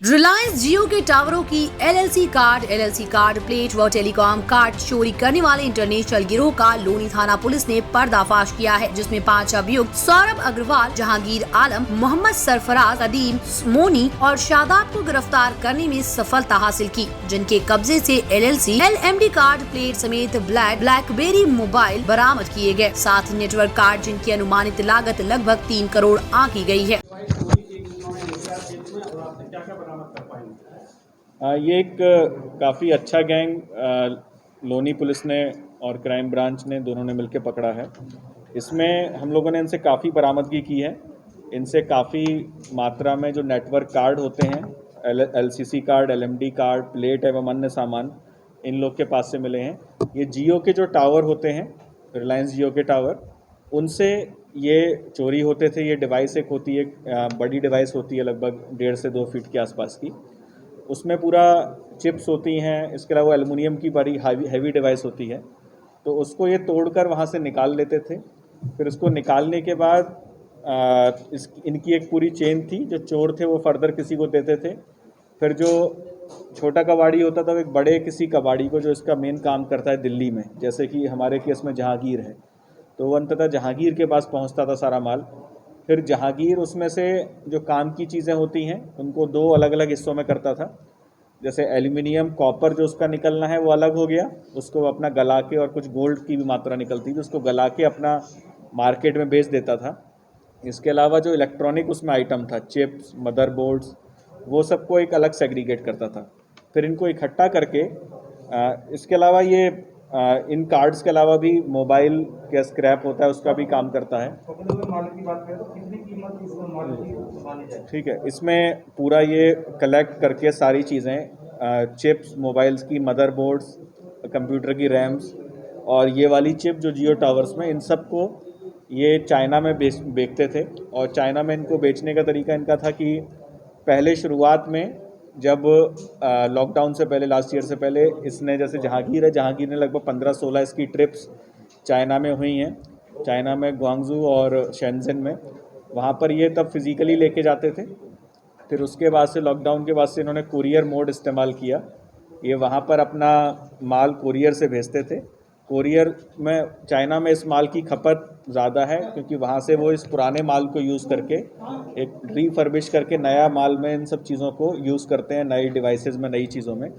रिलायंस जियो के टावरों की एलएलसी कार्ड प्लेट व टेलीकॉम कार्ड चोरी करने वाले इंटरनेशनल गिरोह का लोनी थाना पुलिस ने पर्दाफाश किया है, जिसमें 5 अभियुक्त सौरभ अग्रवाल, जहांगीर आलम, मोहम्मद सरफराज, अदीम मोनी और शादाब को गिरफ्तार करने में सफलता हासिल की, जिनके कब्जे से एलएलसी एलएमडी कार्ड प्लेट समेत ब्लैकबेरी मोबाइल बरामद किए गए। साथ ही नेटवर्क कार्ड जिनकी अनुमानित लागत लगभग 3 करोड़ आंकी गई है। ये एक काफ़ी अच्छा गैंग लोनी पुलिस ने और क्राइम ब्रांच ने दोनों ने मिलकर पकड़ा है। इसमें हम लोगों ने इनसे काफ़ी बरामदगी की है। इनसे काफ़ी मात्रा में जो नेटवर्क कार्ड होते हैं, LCC card, LMD card, plate एवं अन्य सामान इन लोग के पास से मिले हैं। ये जियो के जो टावर होते हैं, रिलायंस जियो के टावर, उनसे ये चोरी होते थे। ये डिवाइस एक होती है, बड़ी डिवाइस होती है, लगभग 1.5 से 2 फीट के आसपास की। उसमें पूरा चिप्स होती हैं, इसके अलावा एल्युमिनियम की बड़ी हैवी डिवाइस होती है। तो उसको ये तोड़कर वहाँ से निकाल लेते थे। फिर उसको निकालने के बाद इनकी एक पूरी चेन थी। जो चोर थे वो फर्दर किसी को देते थे। फिर जो छोटा कबाड़ी होता था वो एक बड़े किसी कबाड़ी को, जो इसका मेन काम करता है दिल्ली में, जैसे कि हमारे केस में जहांगीर है, तो वो अंततः जहांगीर के पास पहुँचता था सारा माल। फिर जहांगीर उसमें से जो काम की चीज़ें होती हैं उनको 2 अलग अलग हिस्सों में करता था। जैसे एल्युमिनियम, कॉपर जो उसका निकलना है वो अलग हो गया, उसको अपना गला के, और कुछ गोल्ड की भी मात्रा निकलती थी, उसको गला के अपना मार्केट में बेच देता था। इसके अलावा जो इलेक्ट्रॉनिक उसमें आइटम था, चिप्स, मदरबोर्ड्स, वो सबको एक अलग सेग्रीगेट करता था। फिर इनको इकट्ठा करके इसके अलावा ये इन कार्ड्स के अलावा भी मोबाइल का स्क्रैप होता है, उसका भी काम करता है। ठीक है, इसमें पूरा ये कलेक्ट करके सारी चीज़ें, चिप्स, मोबाइल्स की, मदरबोर्ड्स, कंप्यूटर की रैम्स, और ये वाली चिप जो जियो टावर्स में, इन सब को ये चाइना में बेचते थे। और चाइना में इनको बेचने का तरीका इनका था कि पहले शुरुआत में जब लॉकडाउन से पहले, लास्ट ईयर से पहले, इसने, जैसे जहांगीर है, जहांगीर ने लगभग 15-16 इसकी ट्रिप्स चाइना में हुई हैं। चाइना में ग्वांगजू और शेंजन में, वहाँ पर ये तब फिज़िकली लेके जाते थे। फिर उसके बाद से, लॉकडाउन के बाद से, इन्होंने कुरियर मोड इस्तेमाल किया। ये वहाँ पर अपना माल कुरियर से भेजते थे। कुरियर में, चाइना में इस माल की खपत ज़्यादा है, क्योंकि वहाँ से वो इस पुराने माल को यूज़ करके एक रीफर्बिश करके नया माल में इन सब चीज़ों को यूज़ करते हैं, नई डिवाइसेस में, नई चीज़ों में।